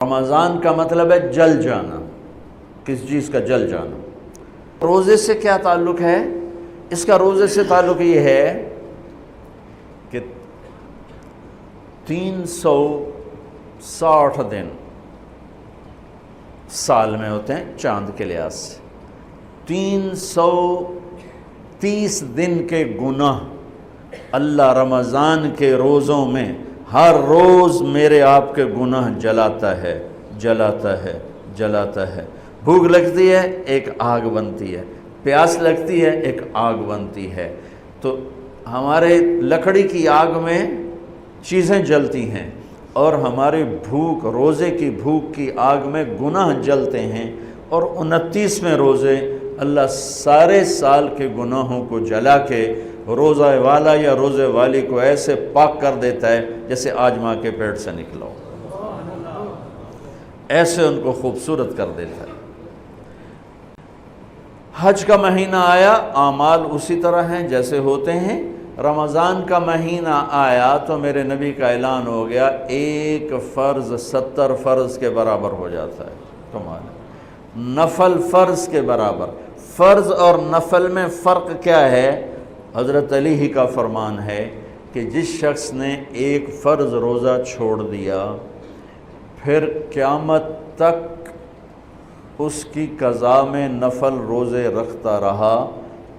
رمضان کا مطلب ہے جل جانا، کس چیز کا جل جانا۔ روزے سے کیا تعلق ہے؟ اس کا روزے سے تعلق یہ ہے کہ 360 دن سال میں ہوتے ہیں چاند کے لحاظ سے، 330 دن کے گناہ اللہ رمضان کے روزوں میں ہر روز میرے آپ کے گناہ جلاتا ہے جلاتا ہے جلاتا ہے۔ بھوک لگتی ہے ایک آگ بنتی ہے، پیاس لگتی ہے ایک آگ بنتی ہے، تو ہمارے لکڑی کی آگ میں چیزیں جلتی ہیں اور ہماری بھوک، روزے کی بھوک کی آگ میں گناہ جلتے ہیں، اور 29ویں روزے اللہ سارے سال کے گناہوں کو جلا کے روزہ والا یا روزے والی کو ایسے پاک کر دیتا ہے جیسے آج ماں کے پیٹ سے نکلا ہو، ایسے ان کو خوبصورت کر دیتا ہے۔ حج کا مہینہ آیا، اعمال اسی طرح ہیں جیسے ہوتے ہیں۔ رمضان کا مہینہ آیا تو میرے نبی کا اعلان ہو گیا، ایک فرض 70 فرض کے برابر ہو جاتا ہے تمہارا، نفل فرض کے برابر۔ فرض اور نفل میں فرق کیا ہے؟ حضرت علی ہی کا فرمان ہے کہ جس شخص نے ایک فرض روزہ چھوڑ دیا پھر قیامت تک اس کی قضا میں نفل روزے رکھتا رہا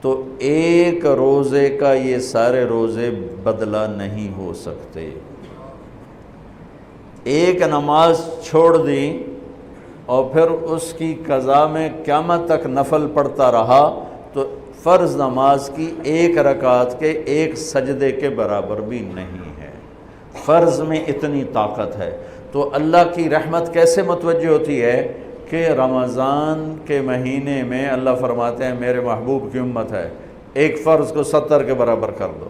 تو ایک روزے کا یہ سارے روزے بدلہ نہیں ہو سکتے۔ ایک نماز چھوڑ دی اور پھر اس کی قضا میں قیامت تک نفل پڑھتا رہا تو فرض نماز کی ایک رکعت کے ایک سجدے کے برابر بھی نہیں ہے۔ فرض میں اتنی طاقت ہے، تو اللہ کی رحمت کیسے متوجہ ہوتی ہے کہ رمضان کے مہینے میں اللہ فرماتے ہیں میرے محبوب کی امت ہے، ایک فرض کو 70 کے برابر کر دو،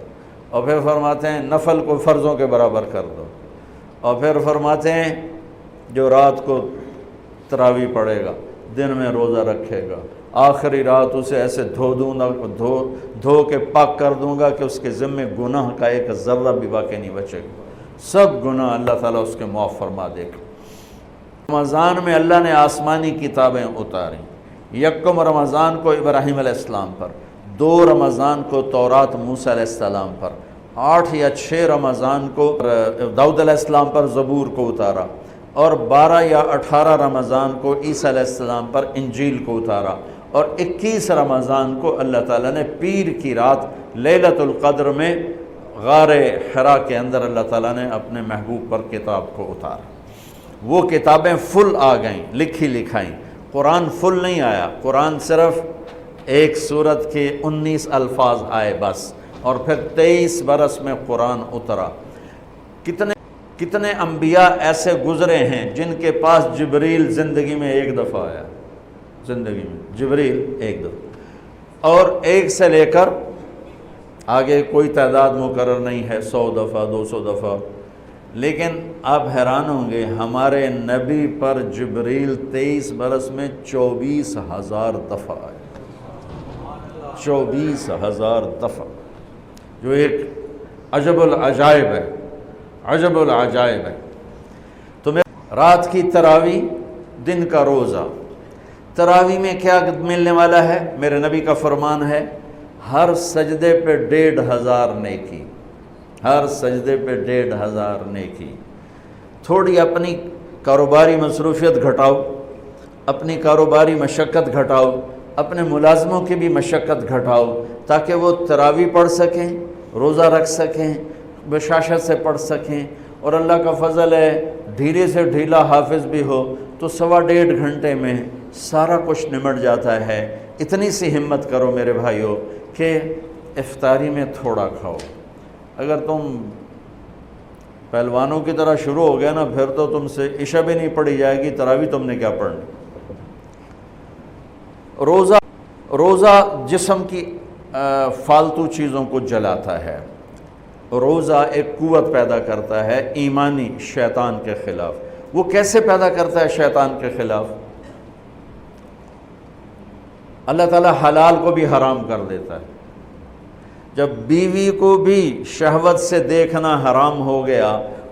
اور پھر فرماتے ہیں نفل کو فرضوں کے برابر کر دو، اور پھر فرماتے ہیں جو رات کو تراویح پڑھے گا، دن میں روزہ رکھے گا، آخری رات اسے ایسے دھو کے پاک کر دوں گا کہ اس کے ذمے گناہ کا ایک ذرہ بھی باقی نہیں بچے گا، سب گناہ اللہ تعالیٰ اس کے معاف فرما دے گا۔ رمضان میں اللہ نے آسمانی کتابیں اتاری، یکم رمضان کو ابراہیم علیہ السلام پر، 2 رمضان کو تورات موسیٰ علیہ السلام پر، 8 یا 6 رمضان کو داؤد علیہ السلام پر زبور کو اتارا، اور 12 یا 18 رمضان کو عیسیٰ علیہ السلام پر انجیل کو اتارا، اور 21 رمضان کو اللہ تعالیٰ نے پیر کی رات لیلۃ القدر میں غار حرا کے اندر اللہ تعالیٰ نے اپنے محبوب پر کتاب کو اتارا۔ وہ کتابیں فل آ گئیں، لکھی لکھائیں۔ قرآن فل نہیں آیا، قرآن صرف ایک سورت کے 19 الفاظ آئے بس، اور پھر 23 برس میں قرآن اترا۔ کتنے انبیاء ایسے گزرے ہیں جن کے پاس جبریل زندگی میں ایک دفعہ آیا، زندگی میں جبریل ایک دفعہ، اور ایک سے لے کر آگے کوئی تعداد مقرر نہیں ہے، 100 دفعہ 200 دفعہ، لیکن آپ حیران ہوں گے ہمارے نبی پر جبریل 23 برس میں 24,000 دفعہ آئے، 24,000 دفعہ، جو ایک عجب العجائب ہے، عجب العجائب ہے۔ تو رات کی تراویح، دن کا روزہ، تراویح میں کیا ملنے والا ہے؟ میرے نبی کا فرمان ہے ہر سجدے پہ 1,500 نیکی، ہر سجدے پہ 1,500 نیکی۔ تھوڑی اپنی کاروباری مصروفیت گھٹاؤ، اپنی کاروباری مشقت گھٹاؤ، اپنے ملازموں کی بھی مشقت گھٹاؤ تاکہ وہ تراویح پڑھ سکیں، روزہ رکھ سکیں، بشاشت سے پڑھ سکیں، اور اللہ کا فضل ہے ڈھیلے سے ڈھیلا حافظ بھی ہو تو 1.25 گھنٹے میں سارا کچھ نمٹ جاتا ہے۔ اتنی سی ہمت کرو میرے بھائیوں کہ افطاری میں تھوڑا کھاؤ۔ اگر تم پہلوانوں کی طرح شروع ہو گیا نا پھر تو تم سے عشاء بھی نہیں پڑھی جائے گی، تراویح تم نے کیا پڑھنی۔ روزہ جسم کی فالتو چیزوں کو جلاتا ہے، روزہ ایک قوت پیدا کرتا ہے ایمانی شیطان کے خلاف۔ وہ کیسے پیدا کرتا ہے شیطان کے خلاف؟ اللہ تعالیٰ حلال کو بھی حرام کر دیتا ہے۔ جب بیوی کو بھی شہوت سے دیکھنا حرام ہو گیا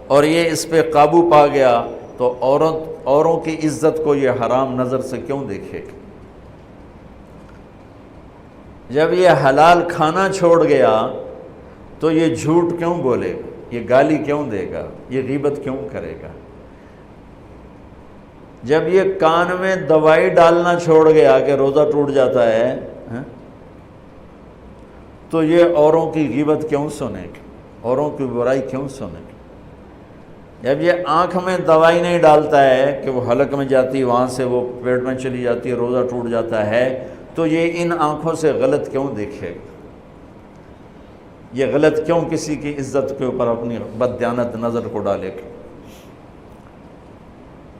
اور یہ اس پہ قابو پا گیا تو اوروں کی عزت کو یہ حرام نظر سے کیوں دیکھے گا؟ جب یہ حلال کھانا چھوڑ گیا تو یہ جھوٹ کیوں بولے گا، یہ گالی کیوں دے گا، یہ غیبت کیوں کرے گا؟ جب یہ کان میں دوائی ڈالنا چھوڑ گیا کہ روزہ ٹوٹ جاتا ہے تو یہ اوروں کی غیبت کیوں سنے گا، اوروں کی برائی کیوں سنے گا؟ جب یہ آنکھ میں دوائی نہیں ڈالتا ہے کہ وہ حلق میں جاتی، وہاں سے وہ پیٹ میں چلی جاتی ہے، روزہ ٹوٹ جاتا ہے، تو یہ ان آنکھوں سے غلط کیوں دیکھے گا؟ یہ غلط کیوں کسی کی عزت کے اوپر اپنی بددیانت نظر کو ڈالے گا؟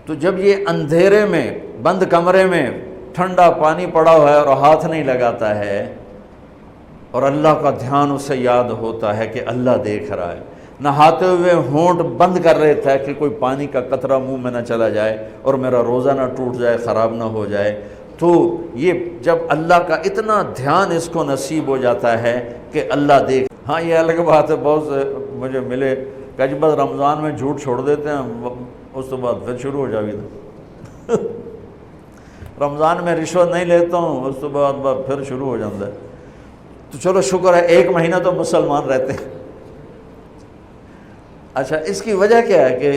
تو جب یہ اندھیرے میں بند کمرے میں ٹھنڈا پانی پڑا ہوا ہے اور ہاتھ نہیں لگاتا ہے اور اللہ کا دھیان اسے یاد ہوتا ہے کہ اللہ دیکھ رہا ہے، نہاتے ہوئے ہونٹ بند کر رہے تھے کہ کوئی پانی کا قطرہ منہ میں نہ چلا جائے اور میرا روزہ نہ ٹوٹ جائے، خراب نہ ہو جائے، تو یہ جب اللہ کا اتنا دھیان اس کو نصیب ہو جاتا ہے کہ اللہ دیکھ۔ ہاں یہ الگ بات ہے، بہت سے مجھے ملے کہ جب بس رمضان میں جھوٹ چھوڑ دیتے ہیں، اس تو بعد پھر شروع ہو جاوی تھا رمضان میں رشوت نہیں لیتا ہوں، اس تو بعد پھر شروع ہو جاتا ہے۔ تو چلو شکر ہے 1 مہینہ تو مسلمان رہتے ہیں۔ اچھا اس کی وجہ کیا ہے کہ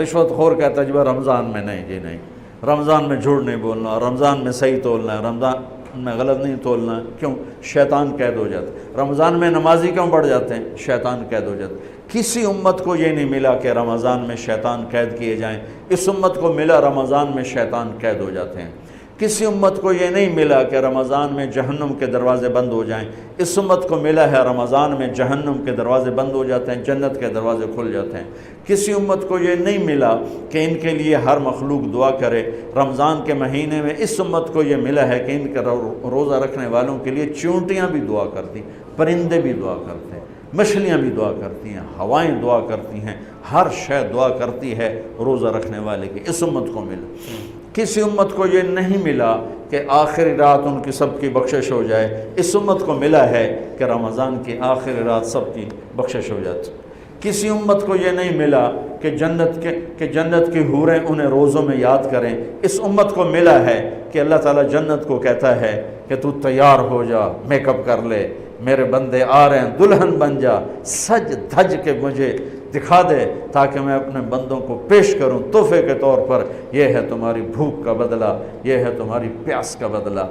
رشوت خور کہتا ہے جی رمضان میں نہیں، جی نہیں، رمضان میں جھوٹ نہیں بولنا، رمضان میں صحیح تولنا ہے، رمضان میں غلط نہیں تولنا ہے۔ کیوں؟ شیطان قید ہو جاتا ہے۔ رمضان میں نمازی کیوں بڑھ جاتے ہیں؟ شیطان قید ہو جاتا ہے۔ کسی امت کو یہ نہیں ملا کہ رمضان میں شیطان قید کیے جائیں، اس امت کو ملا رمضان میں شیطان قید ہو جاتے ہیں۔ کسی امت کو یہ نہیں ملا کہ رمضان میں جہنم کے دروازے بند ہو جائیں، اس امت کو ملا ہے رمضان میں جہنم کے دروازے بند ہو جاتے ہیں، جنت کے دروازے کھل جاتے ہیں۔ کسی امت کو یہ نہیں ملا کہ ان کے لیے ہر مخلوق دعا کرے، رمضان کے مہینے میں اس امت کو یہ ملا ہے کہ ان کے روزہ رکھنے والوں کے لیے چونٹیاں بھی دعا کرتی، پرندے بھی دعا کرتے ہیں، مچھلیاں بھی دعا کرتی ہیں، ہوائیں دعا کرتی ہیں، ہر شے دعا کرتی ہے روزہ رکھنے والے کی۔ اس امت کو ملا۔ کسی امت کو یہ نہیں ملا کہ آخری رات ان کی سب کی بخشش ہو جائے، اس امت کو ملا ہے کہ رمضان کی آخری رات سب کی بخشش ہو جاتی۔ کسی امت کو یہ نہیں ملا کہ جنت کی حوریں انہیں روزوں میں یاد کریں، اس امت کو ملا ہے کہ اللہ تعالیٰ جنت کو کہتا ہے کہ تو تیار ہو جا، میک اپ کر لے، میرے بندے آ رہے ہیں، دلہن بن جا، سج دھج کے مجھے دکھا دے تاکہ میں اپنے بندوں کو پیش کروں تحفے کے طور پر۔ یہ ہے تمہاری بھوک کا بدلہ، یہ ہے تمہاری پیاس کا بدلہ۔